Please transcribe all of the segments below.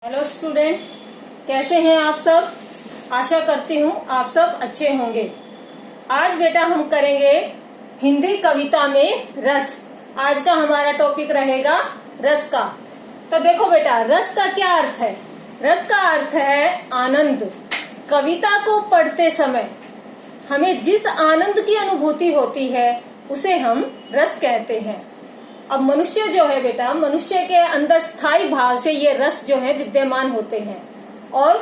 Hello students, कैसे हैं आप सब। आशा करती हूँ आप सब अच्छे होंगे। आज बेटा हम करेंगे हिंदी कविता में रस। आज का हमारा टॉपिक रहेगा रस का। तो देखो बेटा, रस का क्या अर्थ है। रस का अर्थ है आनंद। कविता को पढ़ते समय हमें जिस आनंद की अनुभूति होती है उसे हम रस कहते हैं। अब मनुष्य जो है बेटा, मनुष्य के अंदर स्थायी भाव से ये रस जो है विद्यमान होते हैं और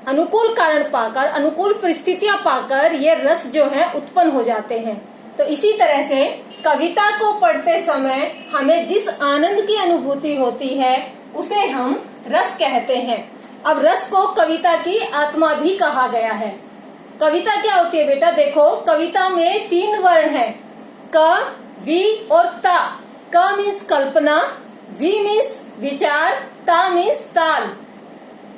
अनुकूल कारण पाकर, अनुकूल परिस्थितियां पाकर ये रस जो है उत्पन्न हो जाते हैं। तो इसी तरह से कविता को पढ़ते समय हमें जिस आनंद की अनुभूति होती है उसे हम रस कहते हैं। अब रस को कविता की आत्मा भी कहा गया है। कविता क्या होती है बेटा, देखो कविता में 3 वर्ण है, क, वी और ता। क मीन्स कल्पना, वी मीन्स विचार, ता मीन्स ताल।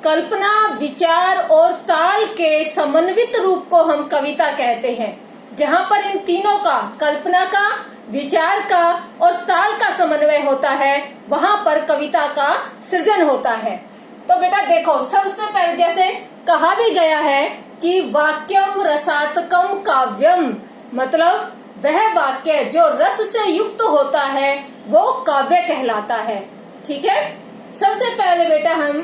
कल्पना, विचार और ताल के समन्वित रूप को हम कविता कहते हैं। जहाँ पर इन तीनों का, कल्पना का, विचार का और ताल का समन्वय होता है, वहाँ पर कविता का सृजन होता है। तो बेटा देखो, सबसे पहले जैसे कहा भी गया है कि वाक्यम रसात्मकम काव्यम, मतलब वह वाक्य जो रस से युक्त होता है वो काव्य कहलाता है। ठीक है। सबसे पहले बेटा हम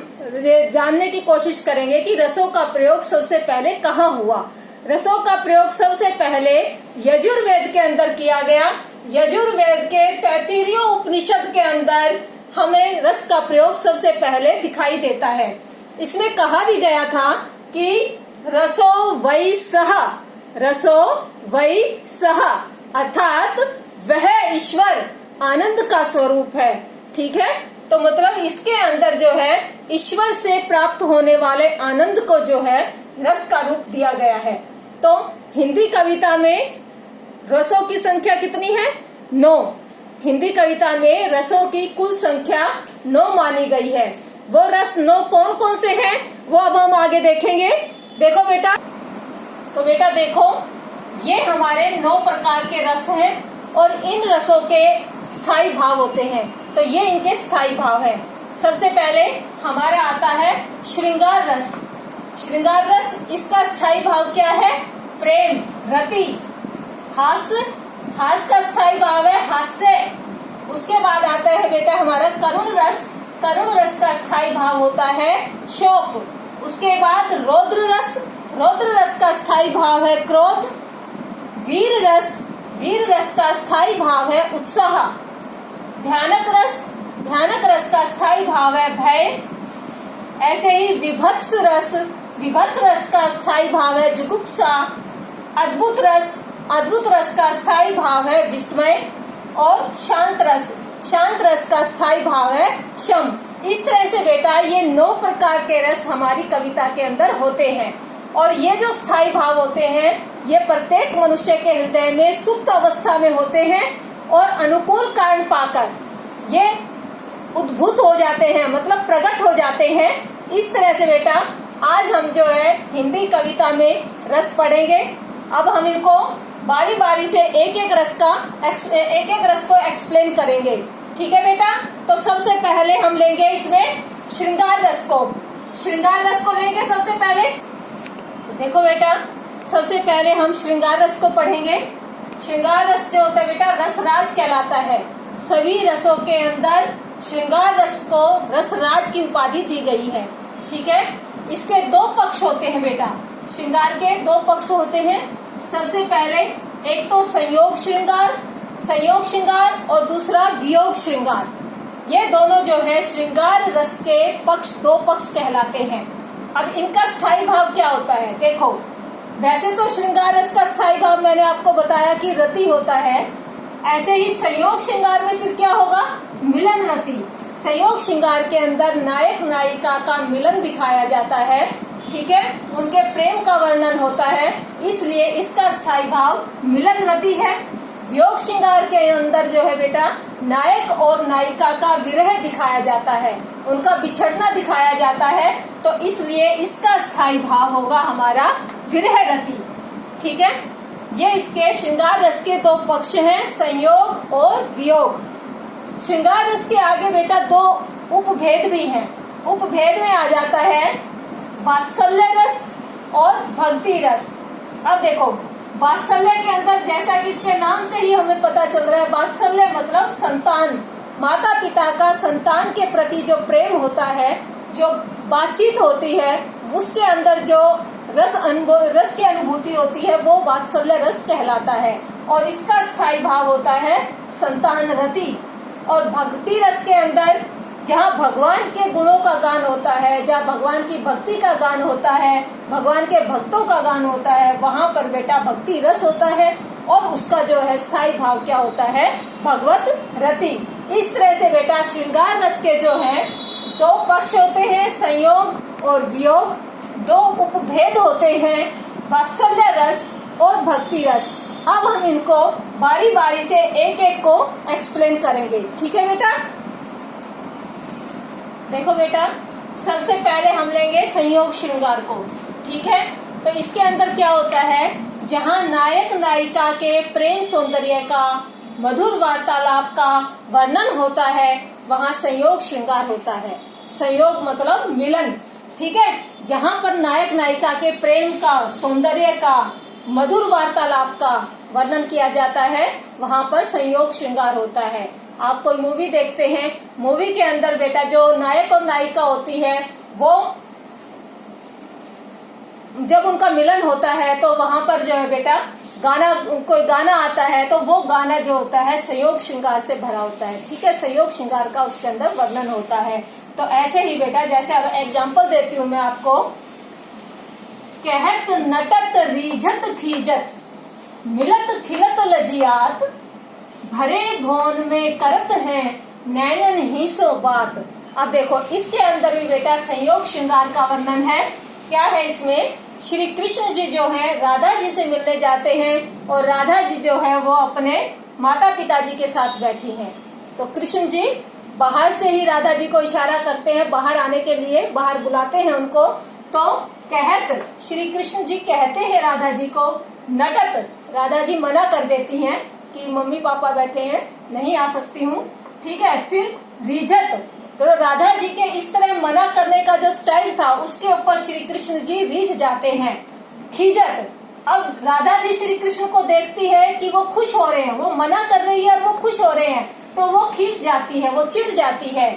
जानने की कोशिश करेंगे कि रसों का प्रयोग सबसे पहले कहाँ हुआ। रसों का प्रयोग सबसे पहले यजुर्वेद के अंदर किया गया। यजुर्वेद के 33 उपनिषद के अंदर हमें रस का प्रयोग सबसे पहले दिखाई देता है। इसमें कहा भी गया था कि रसो वै सह, रसो वै सह, अर्थात वह ईश्वर आनंद का स्वरूप है। ठीक है। तो मतलब इसके अंदर जो है ईश्वर से प्राप्त होने वाले आनंद को जो है रस का रूप दिया गया है। तो हिंदी कविता में रसों की संख्या कितनी है? 9। हिंदी कविता में रसों की कुल संख्या 9 मानी गई है। वो रस 9 कौन कौन से हैं वो अब हम आगे देखेंगे। देखो बेटा, तो बेटा देखो, ये हमारे 9 प्रकार के रस हैं और इन रसों के स्थायी भाव होते हैं। तो ये इनके स्थायी भाव है। सबसे पहले हमारा आता है श्रृंगार रस। श्रृंगार रस, इसका स्थायी भाव क्या है? प्रेम, रति। हास्य, हास्य का स्थायी भाव है हास्य। उसके बाद आता है बेटा हमारा करुण रस। करुण रस का स्थायी भाव होता है शोक। उसके बाद रौद्र रस। रौद्र रस का स्थायी भाव है क्रोध। वीर रस, वीर रस का स्थायी भाव है उत्साह। भयानक रस, भयानक रस का स्थायी भाव है भय। ऐसे ही विभत्स रस, विभत्स रस का स्थायी भाव है जुगुप्सा। अद्भुत रस, अद्भुत रस का स्थायी भाव है विस्मय। और शांत रस, शांत रस का स्थायी भाव है शम। इस तरह से बेटा ये 9 प्रकार के रस हमारी कविता के अंदर होते हैं। और ये जो स्थायी भाव होते हैं ये प्रत्येक मनुष्य के हृदय में सुप्त अवस्था में होते हैं और अनुकूल कारण पाकर ये उद्भूत हो जाते हैं, मतलब प्रकट हो जाते हैं। इस तरह से बेटा आज हम जो है हिंदी कविता में रस पढ़ेंगे। अब हम इनको बारी बारी से एक एक रस को एक्सप्लेन करेंगे। ठीक है बेटा। तो सबसे पहले हम लेंगे इसमें श्रृंगार रस को। श्रृंगार रस को लेंगे सबसे पहले। देखो बेटा, सबसे पहले हम श्रृंगार रस को पढ़ेंगे। श्रृंगार रस जो होता है बेटा रसराज कहलाता है। सभी रसों के अंदर श्रृंगार रस को रसराज की उपाधि दी गई है। ठीक है। इसके 2 पक्ष होते हैं बेटा। श्रृंगार के 2 पक्ष होते हैं। सबसे पहले एक तो संयोग श्रृंगार, संयोग श्रृंगार, और दूसरा वियोग श्रृंगार। ये दोनों जो है श्रृंगार रस के पक्ष, 2 पक्ष कहलाते हैं। अब इनका स्थायी भाव क्या होता है? देखो, वैसे तो श्रृंगार रस का स्थायी भाव मैंने आपको बताया कि रति होता है। ऐसे ही संयोग श्रृंगार में फिर क्या होगा? मिलन रति। संयोग श्रृंगार के अंदर नायक नायिका का मिलन दिखाया जाता है। ठीक है। उनके प्रेम का वर्णन होता है, इसलिए इसका स्थायी भाव मिलन रति है। वियोग श्रृंगार के अंदर जो है बेटा नायक और नायिका का विरह दिखाया जाता है, उनका बिछड़ना दिखाया जाता है। तो इसलिए इसका स्थायी भाव होगा हमारा विरह रति। ठीक है। ये इसके श्रृंगार रस के 2 पक्ष हैं, संयोग और वियोग। श्रृंगार रस के आगे बेटा 2 उपभेद भी हैं। उपभेद में आ जाता है वात्सल्य रस और भक्ति रस। अब देखो, वात्सल्य के अंदर जैसा कि इसके नाम से ही हमें पता चल रहा है, वात्सल्य मतलब संतान, माता पिता का संतान के प्रति जो प्रेम होता है, जो बातचीत होती है, उसके अंदर जो रस की अनुभूति होती है, वो वात्सल्य रस कहलाता है। और इसका स्थायी भाव होता है संतान रति। और भक्ति रस के अंदर जहाँ भगवान के गुणों का गान होता है, जहाँ भगवान की भक्ति का गान होता है, भगवान के भक्तों का गान होता है, वहाँ पर बेटा भक्ति रस होता है। और उसका जो है स्थायी भाव क्या होता है, भगवत रति। इस तरह से बेटा श्रृंगार रस के जो है दो पक्ष होते हैं, संयोग और वियोग। दो उपभेद होते हैं, वात्सल्य रस और भक्ति रस। अब हम इनको बारी बारी से एक एक को एक्सप्लेन करेंगे, ठीक है बेटा। देखो बेटा, सबसे पहले हम लेंगे संयोग श्रृंगार को, ठीक है। तो इसके अंदर क्या होता है, जहाँ नायक नायिका के प्रेम सौंदर्य का, मधुर वार्तालाप का वर्णन होता है, वहाँ संयोग श्रृंगार होता है। संयोग मतलब मिलन, ठीक है। जहाँ पर नायक नायिका के प्रेम का, सौंदर्य का, मधुर वार्तालाप का वर्णन किया जाता है, वहाँ पर संयोग श्रृंगार होता है। आप कोई मूवी देखते हैं, मूवी के अंदर बेटा जो नायक और नायिका होती है, वो जब उनका मिलन होता है तो वहाँ पर जो है बेटा कोई गाना आता है, तो वो गाना जो होता है संयोग श्रृंगार से भरा होता है, ठीक है। संयोग श्रृंगार का उसके अंदर वर्णन होता है। तो ऐसे ही बेटा, जैसे अब एग्जाम्पल देती हूँ मैं आपको, कहत नटत रीझत खीजत मिलत खिलत लजियात भरे भौन में करत है नैनन ही सो बात। अब देखो, इसके अंदर भी बेटा संयोग श्रृंगार का वर्णन है। क्या है इसमें, श्री कृष्ण जी जो है राधा जी से मिलने जाते हैं, और राधा जी जो है वो अपने माता पिता जी के साथ बैठी हैं। तो कृष्ण जी बाहर से ही राधा जी को इशारा करते हैं, बाहर आने के लिए बाहर बुलाते हैं उनको। तो कहत श्री कृष्ण जी कहते हैं राधा जी को, नटत राधा जी मना कर देती हैं कि मम्मी पापा बैठे हैं, नहीं आ सकती हूँ, ठीक है। फिर रीझत, तो राधा जी के इस तरह मना करने का जो स्टाइल था, उसके ऊपर श्री कृष्ण जी रीझ जाते हैं। खीजत, अब राधा जी श्री कृष्ण को देखती है कि वो खुश हो रहे हैं, वो मना कर रही है और वो खुश हो रहे हैं, तो वो खींच जाती है, वो चिढ़ जाती है।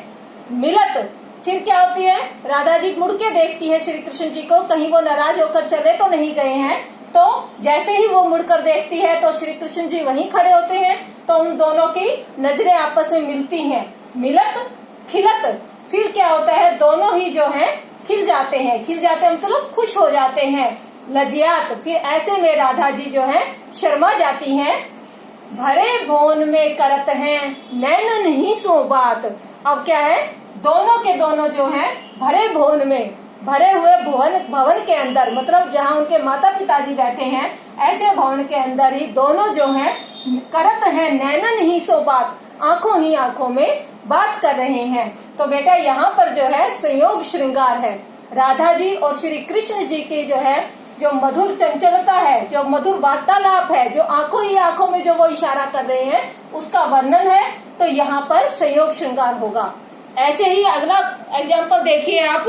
मिलत, फिर क्या होती है, राधा जी मुड़ के देखती है श्री कृष्ण जी को, कहीं वो नाराज होकर चले तो नहीं गए हैं। तो जैसे ही वो मुड़कर देखती है तो श्री कृष्ण जी वहीं खड़े होते हैं, तो उन दोनों की नजरें आपस में मिलती हैं। मिलत खिलत, फिर क्या होता है, दोनों ही जो हैं खिल जाते हैं, खिल जाते हैं मतलब खुश हो जाते हैं। लजियात, फिर ऐसे में राधा जी जो है शर्मा जाती हैं। भरे भवन में करत हैं नैनन ही सो बात। अब क्या है, दोनों के दोनों जो हैं भरे भवन में, भरे हुए भवन के अंदर, मतलब जहाँ उनके माता पिताजी बैठे हैं, ऐसे भवन के अंदर ही दोनों जो हैं करत हैं नैनन ही सो बात, आंखों ही आंखों में बात कर रहे हैं। तो बेटा यहाँ पर जो है संयोग श्रृंगार है, राधा जी और श्री कृष्ण जी की जो है जो मधुर चंचलता है, जो मधुर वार्तालाप है, जो आंखों ही आंखों में जो वो इशारा कर रहे हैं, उसका वर्णन है। तो यहाँ पर संयोग श्रृंगार होगा। ऐसे ही अगला एग्जाम्पल देखिए आप।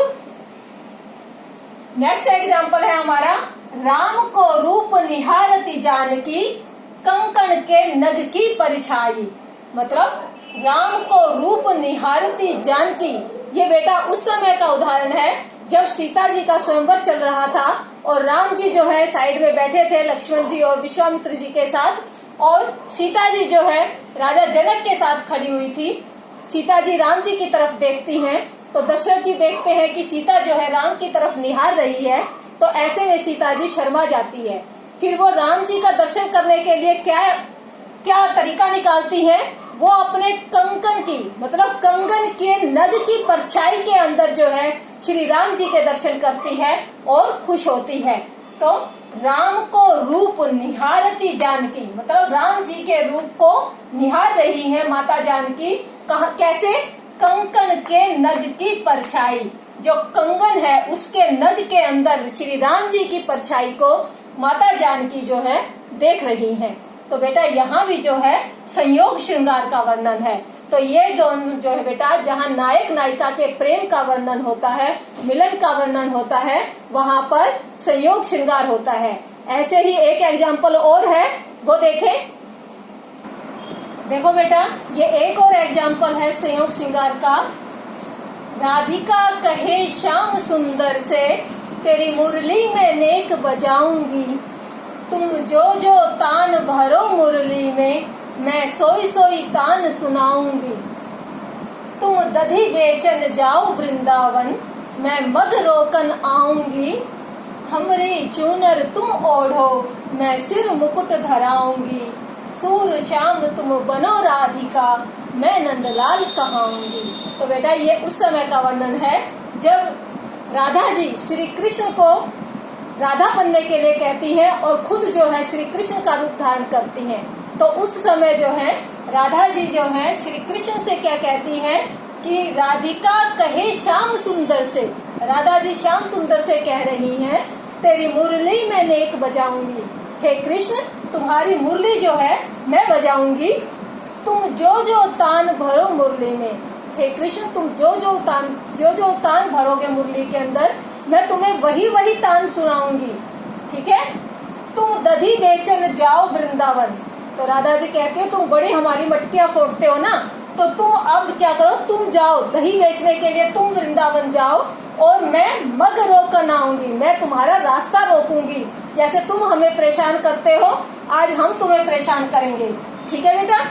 नेक्स्ट एग्जाम्पल है हमारा, राम को रूप निहारती जानकी कंकण के नग की परिछाई। मतलब राम को रूप निहारती जानकी, ये बेटा उस समय का उदाहरण है जब सीता जी का स्वयंवर चल रहा था और राम जी जो है साइड में बैठे थे लक्ष्मण जी और विश्वामित्र जी के साथ, और सीता जी जो है राजा जनक के साथ खड़ी हुई थी। सीता जी राम जी की तरफ देखती हैं, तो दशरथ जी देखते हैं कि सीता जो है राम की तरफ निहार रही है, तो ऐसे में सीता जी शर्मा जाती है। फिर वो राम जी का दर्शन करने के लिए क्या तरीका निकालती है, वो अपने कंकन की, मतलब कंगन के नग की परछाई के अंदर जो है श्री राम जी के दर्शन करती है और खुश होती है। तो राम को रूप निहारती जानकी, मतलब राम जी के रूप को निहार रही है माता जानकी। कैसे, कंकन के नग की परछाई, जो कंगन है उसके नग के अंदर श्री राम जी की परछाई को माता जानकी जो है देख रही हैं। तो बेटा यहाँ भी जो है संयोग श्रृंगार का वर्णन है। तो ये दोनों जो है बेटा, जहाँ नायक नायिका के प्रेम का वर्णन होता है, मिलन का वर्णन होता है, वहाँ पर संयोग श्रृंगार होता है। ऐसे ही एक एग्जाम्पल और है, वो देखें। देखो बेटा, ये एक और एग्जाम्पल है संयोग श्रृंगार का। राधिका कहे श्याम सुंदर से, तेरी मुरली में नेक बजाऊंगी। तुम जो जो तान भरो मुरली में, मैं सोई सोई तान सुनाऊंगी। तुम दधी बेचन जाओ वृंदावन, मैं मद रोकन आऊंगी। हमरी चूनर तुम ओढ़ो, मैं सिर मुकुट धराऊंगी। सूर श्याम तुम बनो राधिका, मैं नंदलाल कहाऊंगी। तो बेटा, ये उस समय का वर्णन है जब राधा जी श्री कृष्ण को राधा बनने के लिए कहती हैं और खुद जो है श्री कृष्ण का रूप धारण करती हैं। तो उस समय जो है राधा जी जो है श्री कृष्ण से क्या कहती हैं कि राधिका कहे श्याम सुंदर से, राधा जी श्याम सुंदर से कह रही हैं, तेरी मुरली में नेक बजाऊंगी। हे कृष्ण, तुम्हारी मुरली जो है मैं बजाऊंगी। तुम जो जो तान भरो मुरली में, हे कृष्ण, तुम जो जो तान भरोगे मुरली के अंदर, मैं तुम्हें वही वही तान सुनाऊंगी। ठीक है। तुम दधी बेचन जाओ वृंदावन। तो राधा जी कहती है, तुम बड़ी हमारी मटकियां फोड़ते हो ना, तो तुम अब क्या करो, तुम जाओ दही बेचने के लिए, तुम वृंदावन जाओ और मैं मद रोकन आऊंगी। मैं तुम्हारा रास्ता रोकूंगी। जैसे तुम हमें परेशान करते हो, आज हम तुम्हें परेशान करेंगे। ठीक है बेटा।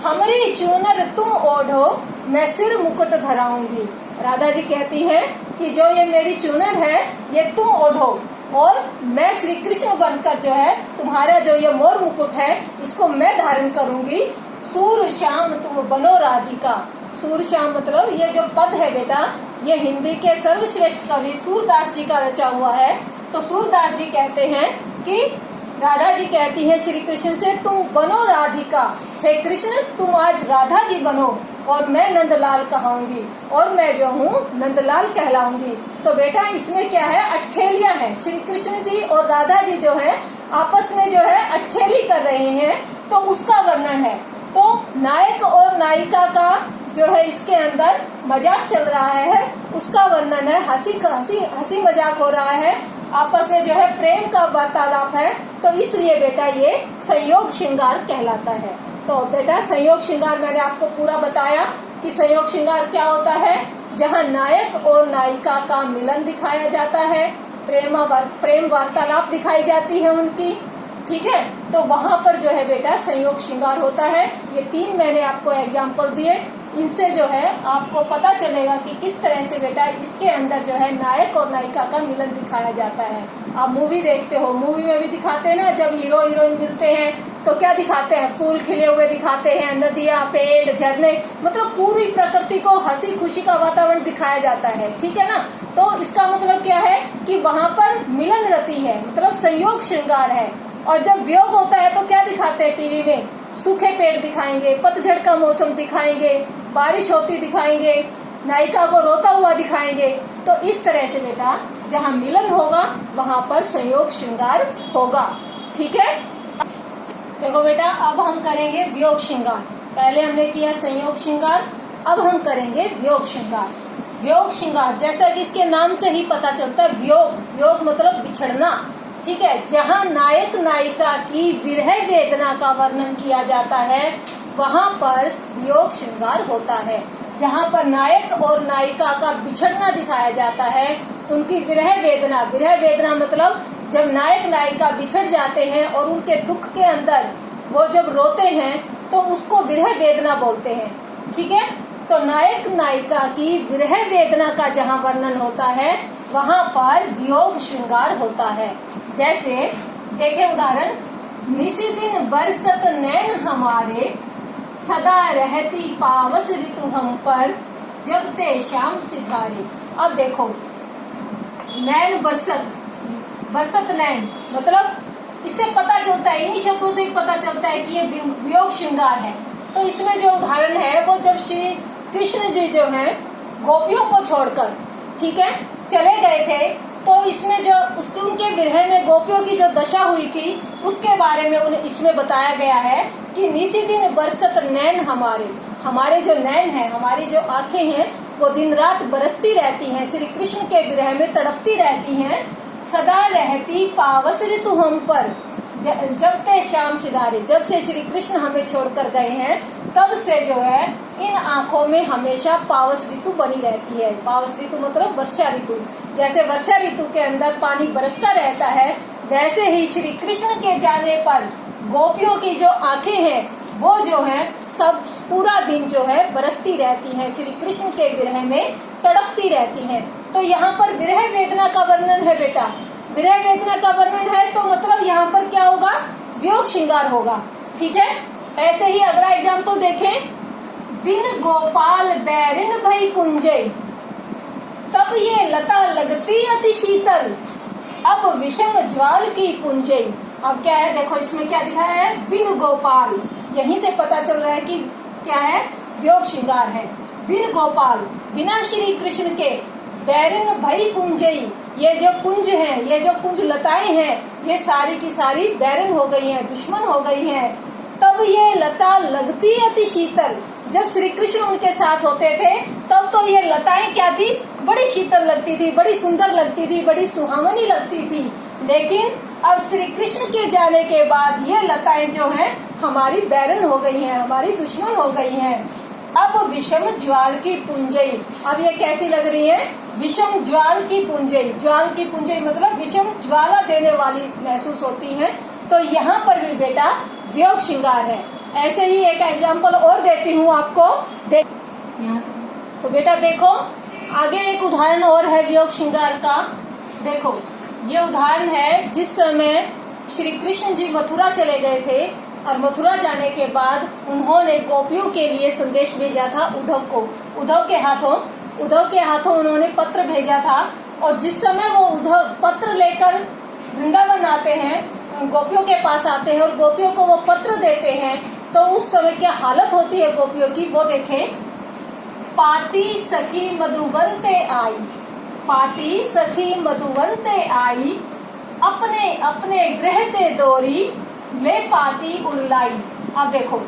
हमारी चूनर तुम ओढ़ो, मैं सिर मुकुट धराऊंगी। राधा जी कहती है कि जो ये मेरी चूनर है, ये तुम ओढ़ो और मैं श्री कृष्ण बनकर जो है तुम्हारा जो ये मोर मुकुट है, इसको मैं धारण करूंगी। सूर श्याम तुम बनो राधिका। सूर श्याम मतलब ये जो पद है बेटा, ये हिंदी के सर्वश्रेष्ठ कवि सूरदास जी का रचा हुआ है। तो सूरदास जी कहते हैं कि राधा जी कहती है श्री कृष्ण से, तुम बनो राधिका। हे कृष्ण, तुम आज राधा जी बनो और मैं नंदलाल कहाऊंगी और मैं जो हूँ नंदलाल कहलाऊंगी। तो बेटा, इसमें क्या है, अटखेलियां हैं। श्री कृष्ण जी और राधा जी जो है आपस में जो है अटखेली कर रहे हैं, तो उसका वर्णन है। तो नायक और नायिका का जो है इसके अंदर मजाक चल रहा है, उसका वर्णन है। हंसी मजाक हो रहा है, आपस में जो है प्रेम का वार्तालाप है। तो इसलिए बेटा ये संयोग श्रृंगार कहलाता है। तो बेटा, संयोग श्रृंगार मैंने आपको पूरा बताया कि संयोग श्रृंगार क्या होता है, जहाँ नायक और नायिका का मिलन दिखाया जाता है, प्रेम वार्तालाप दिखाई जाती है उनकी। ठीक है। तो वहाँ पर जो है बेटा संयोग श्रृंगार होता है। ये 3 मैंने आपको एग्जाम्पल दिए, इनसे जो है आपको पता चलेगा कि किस तरह से बेटा इसके अंदर जो है नायक और नायिका का मिलन दिखाया जाता है। आप मूवी देखते हो, मूवी में भी दिखाते हैं ना, जब हीरो हीरोइन मिलते हैं तो क्या दिखाते हैं, फूल खिले हुए दिखाते हैं, नदियाँ, पेड़, झरने, मतलब पूरी प्रकृति को हंसी खुशी का वातावरण दिखाया जाता है। ठीक है ना। तो इसका मतलब क्या है कि वहाँ पर मिलन रति है, मतलब संयोग श्रृंगार है। और जब वियोग होता है तो क्या दिखाते हैं टीवी में, सूखे पेड़ दिखाएंगे, पतझड़ का मौसम दिखाएंगे, बारिश होती दिखाएंगे, नायिका को रोता हुआ दिखाएंगे। तो इस तरह से बेटा जहाँ मिलन होगा वहाँ पर संयोग श्रृंगार होगा। ठीक है। देखो बेटा, अब हम करेंगे वियोग श्रृंगार। पहले हमने किया संयोग श्रृंगार, अब हम करेंगे वियोग श्रृंगार। वियोग श्रृंगार जैसा कि इसके नाम से ही पता चलता है, वियोग मतलब बिछड़ना। ठीक है। जहाँ नायक नायिका की विरह वेदना का वर्णन किया जाता है, वहाँ पर वियोग श्रृंगार होता है। जहाँ पर नायक और नायिका का बिछड़ना दिखाया जाता है, उनकी विरह वेदना मतलब जब नायक नायिका बिछड़ जाते हैं और उनके दुख के अंदर वो जब रोते हैं तो उसको विरह वेदना बोलते हैं। ठीक है। तो नायक नायिका की विरह वेदना का जहाँ वर्णन होता है, वहाँ पर वियोग श्रृंगार होता है। जैसे देखे उदाहरण, निसी दिन बरसत नैन हमारे, सदा रहती पावस ऋतु हम पर, जब ते श्याम सिधारे। अब देखो, नैन बरसत नैन मतलब इससे पता चलता है, इन्हीं शब्दों से पता चलता है कि ये वियोग श्रृंगार है। तो इसमें जो उदाहरण है वो जब श्री कृष्ण जी जो है गोपियों को छोड़कर, ठीक है, चले गए थे, तो इसमें जो उनके विरह में गोपियों की जो दशा हुई थी उसके बारे में उन्हें इसमें बताया गया है कि निसी दिन बरसत नैन हमारे जो नैन है, हमारी जो आंखें हैं, वो दिन रात बरसती रहती हैं, श्री कृष्ण के विरह में तड़पती रहती हैं। सदा रहती पावस ऋतु हम पर, जब ते श्याम सिधारे, जब से श्री कृष्ण हमें छोड़कर गए हैं तब से जो है इन आंखों में हमेशा पावस ऋतु बनी रहती है। पावस ऋतु मतलब वर्षा ऋतु। जैसे वर्षा ऋतु के अंदर पानी बरसता रहता है, वैसे ही श्री कृष्ण के जाने पर गोपियों की जो आंखें हैं वो जो है सब पूरा दिन जो है बरसती रहती हैं, श्री कृष्ण के विरह में तड़पती रहती हैं। तो यहाँ पर विरह वेदना का वर्णन है बेटा, विरह वेदना का वर्णन है, तो मतलब यहाँ पर क्या होगा, वियोग श्रृंगार होगा। ठीक है, ऐसे ही अगला एग्जाम्पल देखें, बिन गोपाल बैरिन भई कुंजे, तब ये लता लगती अति शीतल, अब विषम ज्वाल की पुंजे। अब क्या है, देखो इसमें क्या दिखाया है, बिन गोपाल, यहीं से पता चल रहा है कि क्या है, वियोग श्रृंगार है। बिन गोपाल, बिना श्री कृष्ण के, बैरिन भई कुंजई, ये जो कुंज हैं, ये जो कुंज लताएं हैं, ये सारी की सारी बैरन हो गई हैं, दुश्मन हो गई हैं। तब ये लता लगती अति शीतल, जब श्री कृष्ण उनके साथ होते थे तब तो ये लताएं क्या थी, बड़ी शीतल लगती थी, बड़ी सुंदर लगती थी, बड़ी सुहावनी लगती थी। लेकिन अब श्री कृष्ण के जाने के बाद ये लताएं जो हैं हमारी बैरन हो गई हैं, हमारी दुश्मन हो गई हैं। अब विषम ज्वाल की पुंजई, अब ये कैसी लग रही है, विषम ज्वाल की पुंजई। ज्वाल की पुंजई मतलब विषम ज्वाला देने वाली महसूस होती है। तो यहाँ पर भी बेटा वियोग श्रृंगार है। ऐसे ही एक एग्जाम्पल और देती हूँ आपको, तो बेटा देखो आगे एक उदाहरण और है वियोग श्रृंगार का। देखो ये उदाहरण है, जिस समय श्री कृष्ण जी मथुरा चले गए थे और मथुरा जाने के बाद उन्होंने गोपियों के लिए संदेश भेजा था उद्धव को, उद्धव के हाथों उन्होंने पत्र भेजा था। और जिस समय वो उद्धव पत्र लेकर वृंदावन आते हैं, गोपियों के पास आते हैं और गोपियों को वो पत्र देते हैं, तो उस समय क्या हालत होती है गोपियों की, वो देखें। पाती सखी मधुबनते आई, पाती सखी मधुबनते आई, अपने अपने गृह ते दोरी, ले पाती उरलाई। अब देखो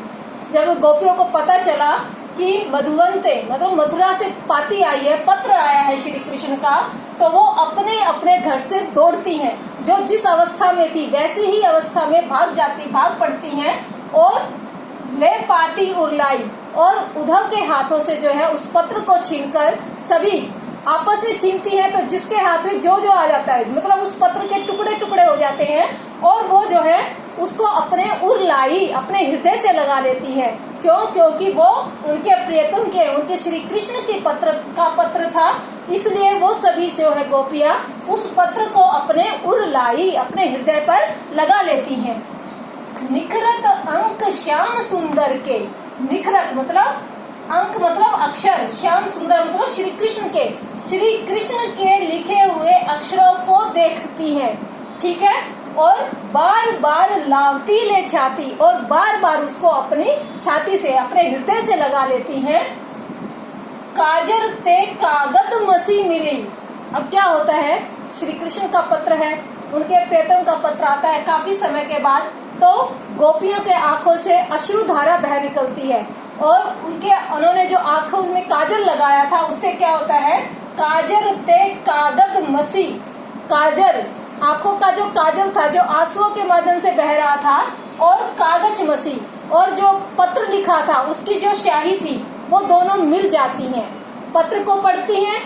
जब गोपियों को पता चला कि मधुवंते मतलब मथुरा से पाती आई है, पत्र आया है श्री कृष्ण का, तो वो अपने अपने घर से दौड़ती हैं, जो जिस अवस्था में थी वैसी ही अवस्था में भाग पड़ती हैं और ले पाती उरलाई, और उद्धव के हाथों से जो है उस पत्र को छीनकर सभी आपस में छीनती हैं। तो जिसके हाथ में जो आ जाता है मतलब उस पत्र के टुकड़े टुकड़े हो जाते हैं और वो जो है उसको अपने उरलाई, अपने हृदय से लगा लेती है। क्यों? क्योंकि वो उनके प्रियतम के, उनके श्री कृष्ण के पत्र था, इसलिए वो सभी जो है गोपियां उस पत्र को अपने उरलाई, अपने हृदय पर लगा लेती हैं। निखरत अंक श्याम सुंदर के, निखरत मतलब अंक मतलब अक्षर, श्याम सुंदर मतलब श्री कृष्ण के लिखे हुए अक्षरों को देखती हैं। ठीक है, और बार बार लावती ले छाती, और बार बार उसको अपनी छाती से, अपने हृदय से लगा लेती हैं। काजर ते कागद मसी मिली। अब क्या होता है, श्री कृष्ण का पत्र है, उनके प्रियतम का पत्र आता है काफी समय के बाद, तो गोपियों के आंखों से अश्रुधारा बह निकलती है और उन्होंने जो आंखों में काजल लगाया था उससे क्या होता है, काजर ते कागद मसी, काजल आंखों का जो काजल था जो आंसुओं के माध्यम से बह रहा था, और कागज मसी, और जो पत्र लिखा था उसकी जो स्याही थी वो दोनों मिल जाती हैं। पत्र को पढ़ती हैं,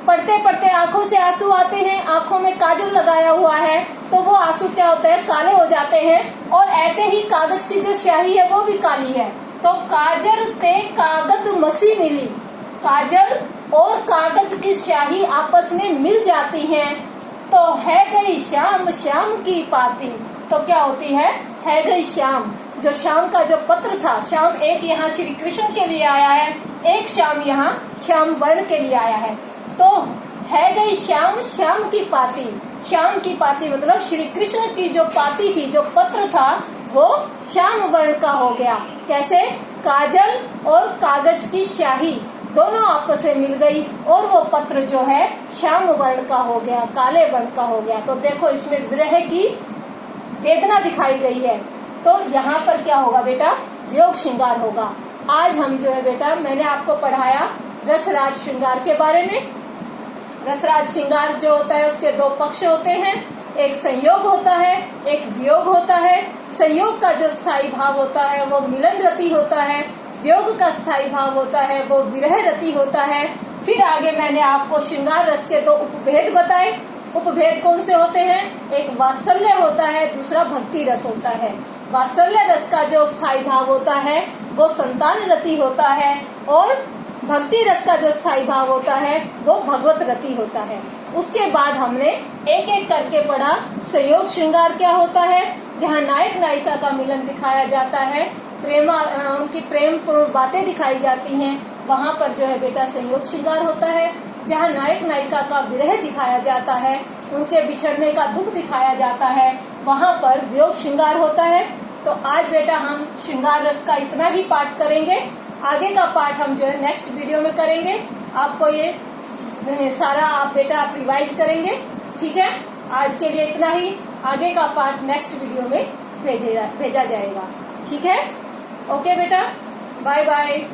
पढ़ते पढ़ते आंखों से आंसू आते हैं, आंखों में काजल लगाया हुआ है तो वो आंसू क्या होते हैं, काले हो जाते हैं, और ऐसे ही कागज की जो स्याही है वो भी काली है। तो काजल ते कागज मसी मिली, काजल और कागज की स्याही आपस में मिल जाती हैं, तो है गई श्याम श्याम की पाती। तो क्या होती है गई श्याम, जो श्याम का जो पत्र था, श्याम एक यहाँ श्री कृष्ण के लिए आया है, एक श्याम यहाँ श्याम वर्ण के लिए आया है। तो है गई श्याम श्याम की पाती, श्याम की पाती मतलब श्री कृष्ण की जो पाती थी, जो पत्र था वो श्याम वर्ण का हो गया। कैसे? काजल और कागज की स्याही दोनों आपस में मिल गई और वो पत्र जो है श्याम वर्ण का हो गया, काले वर्ण का हो गया। तो देखो इसमें विरह की वेदना दिखाई गई है। तो यहाँ पर क्या होगा बेटा, वियोग श्रृंगार होगा। आज हम जो है बेटा मैंने आपको पढ़ाया रसराज श्रृंगार के बारे में। रसराज श्रृंगार जो होता है उसके दो पक्ष होते हैं, एक संयोग होता है, एक वियोग होता है। संयोग का जो स्थायी भाव होता है वो मिलन रति होता है, वियोग का स्थायी भाव होता है वो विरह रति होता है। फिर आगे मैंने आपको श्रृंगार रस के दो उपभेद बताए। उपभेद कौन से होते हैं? एक वात्सल्य होता है, दूसरा भक्ति रस होता है। वात्सल्य रस का जो स्थायी भाव होता है वो संतान रति होता है, और भक्ति रस का जो स्थायी भाव होता है वो भगवत रति होता है। उसके बाद हमने एक एक करके पढ़ा संयोग श्रृंगार क्या होता है, जहाँ नायक नायिका का मिलन दिखाया जाता है, उनकी प्रेम पूर्ण बातें दिखाई जाती हैं, वहाँ पर जो है बेटा संयोग श्रृंगार होता है। जहाँ नायक नायिका का विरह दिखाया जाता है, उनके बिछड़ने का दुख दिखाया जाता है, वहाँ पर वियोग श्रृंगार होता है। तो आज बेटा हम श्रृंगार रस का इतना ही पाठ करेंगे, आगे का पाठ हम जो है नेक्स्ट वीडियो में करेंगे। आपको ये सारा आप बेटा आप रिवाइज करेंगे, ठीक है। आज के लिए इतना ही, आगे का पाठ नेक्स्ट वीडियो में भेजा जाएगा, ठीक है। ओके बेटा, बाय बाय।